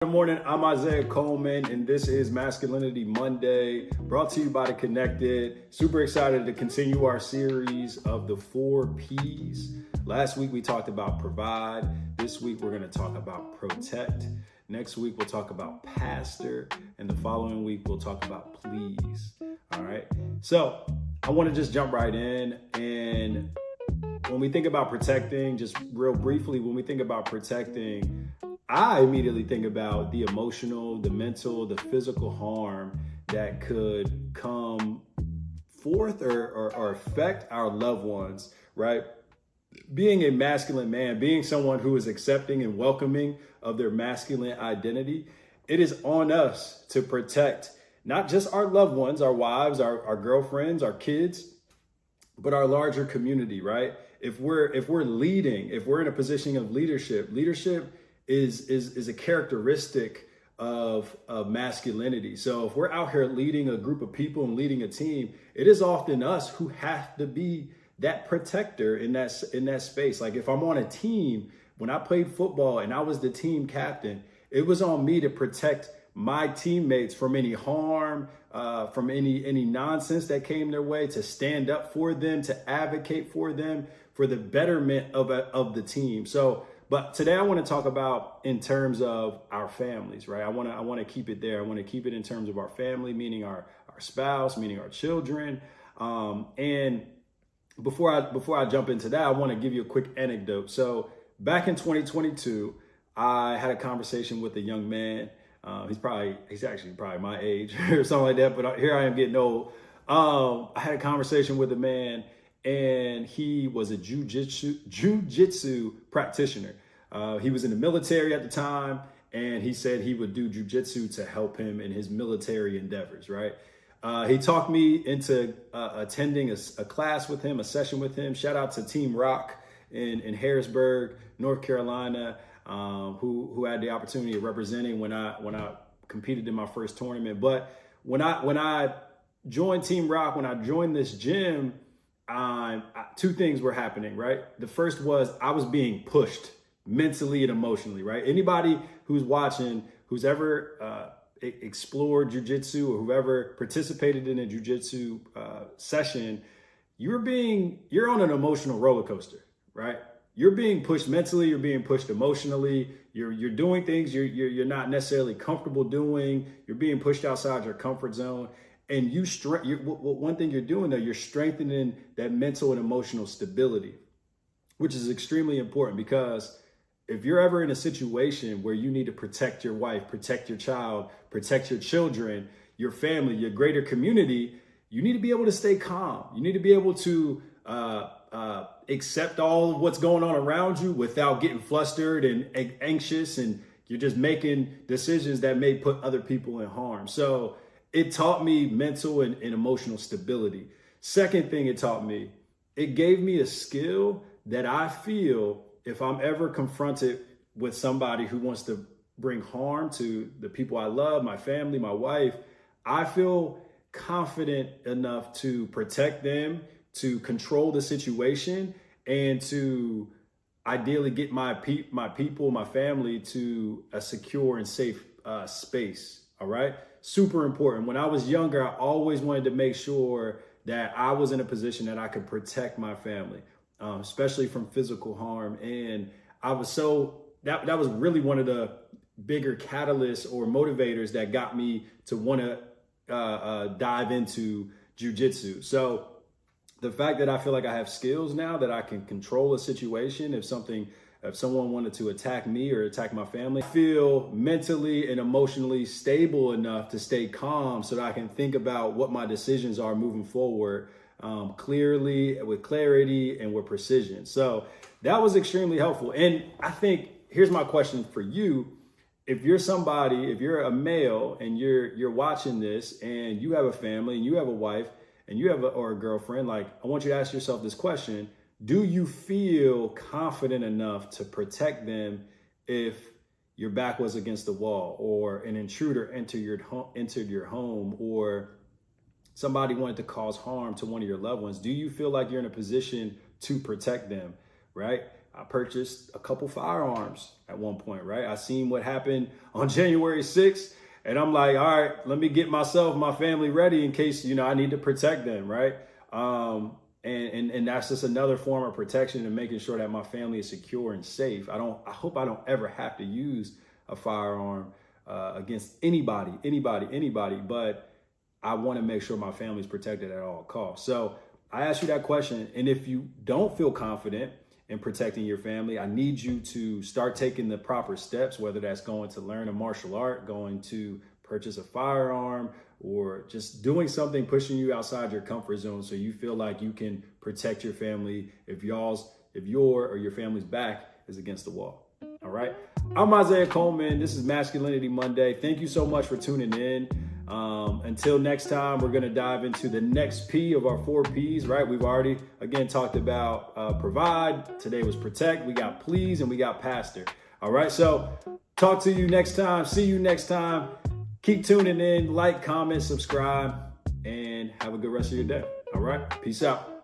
Good morning, I'm Isaiah Coleman, and this is Masculinity Monday, brought to you by The Connected. Super excited to continue our series of the 4 P's. Last week we talked about provide. This week we're going to talk about protect. Next week we'll talk about pastor, and the following week we'll talk about please. All right, so I want to just jump right in. And when we think about protecting, just real briefly, when we think about protecting, I immediately think about the emotional, the mental, the physical harm that could come forth or affect our loved ones, right? Being a masculine man, being someone who is accepting and welcoming of their masculine identity, it is on us to protect not just our loved ones, our wives, our girlfriends, our kids, but our larger community, right? If we're leading, if we're in a position of leadership is a characteristic of masculinity. So if we're out here leading a group of people and leading a team, it is often us who have to be that protector in that space. Like if I'm on a team, when I played football and I was the team captain, it was on me to protect my teammates from any harm, from any nonsense that came their way, to stand up for them, to advocate for them, for the betterment of the team. But today I want to talk about in terms of our families, right? I want to keep it there. I want to keep it in terms of our family, meaning our spouse, meaning our children. And before I jump into that, I want to give you a quick anecdote. So back in 2022, I had a conversation with a young man. He's actually probably my age or something like that. But here I am getting old. I had a conversation with a man, and he was a jujitsu practitioner. He was in the military at the time, and he said he would do jujitsu to help him in his military endeavors, right? He talked me into attending a class with him, a session with him. Shout out to Team Rock in Harrisburg, North Carolina, who had the opportunity of representing when I competed in my first tournament. But when I joined Team Rock, when I joined this gym, two things were happening, right? The first was I was being pushed mentally and emotionally, right? Anybody who's watching, who's ever explored jujitsu or whoever participated in a jujitsu session, you're on an emotional roller coaster, right? You're being pushed mentally, you're being pushed emotionally, you're doing things you're not necessarily comfortable doing, you're being pushed outside your comfort zone. And one thing you're doing though, you're strengthening that mental and emotional stability, which is extremely important, because if you're ever in a situation where you need to protect your wife, protect your child, protect your children, your family, your greater community, you need to be able to stay calm. You need to be able to accept all of what's going on around you without getting flustered and anxious, and you're just making decisions that may put other people in harm. So it taught me mental and emotional stability. Second thing it taught me, it gave me a skill that I feel if I'm ever confronted with somebody who wants to bring harm to the people I love, my family, my wife, I feel confident enough to protect them, to control the situation, and to ideally get my people, my family to a secure and safe space. All right. Super important. When I was younger, I always wanted to make sure that I was in a position that I could protect my family, especially from physical harm. And I was that was really one of the bigger catalysts or motivators that got me to want to dive into jujitsu. So the fact that I feel like I have skills now that I can control a situation if someone wanted to attack me or attack my family, I feel mentally and emotionally stable enough to stay calm so that I can think about what my decisions are moving forward clearly, with clarity and with precision. So that was extremely helpful. And I think here's my question for you. If you're a male and you're watching this and you have a family and you have a wife and you have or a girlfriend, like, I want you to ask yourself this question. Do you feel confident enough to protect them if your back was against the wall, or an intruder entered your home, or somebody wanted to cause harm to one of your loved ones? Do you feel like you're in a position to protect them, right? I purchased a couple firearms at one point, right? I seen what happened on January 6th, and I'm like, all right, let me get myself, my family ready in case, I need to protect them, right? And that's just another form of protection and making sure that my family is secure and safe. I hope I don't ever have to use a firearm against anybody, but I want to make sure my family is protected at all costs. So I asked you that question. And if you don't feel confident in protecting your family, I need you to start taking the proper steps, whether that's going to learn a martial art, going to purchase a firearm, or just doing something pushing you outside your comfort zone so you feel like you can protect your family if your or your family's back is against the wall. All right. I'm Isaiah Coleman. This is Masculinity Monday. Thank you so much for tuning in. Until next time, we're going to dive into the next P of our 4 Ps, right? We've already, again, talked about provide. Today was protect. We got please and we got pastor. All right. So talk to you next time. See you next time. Keep tuning in, like, comment, subscribe, and have a good rest of your day. All right. Peace out.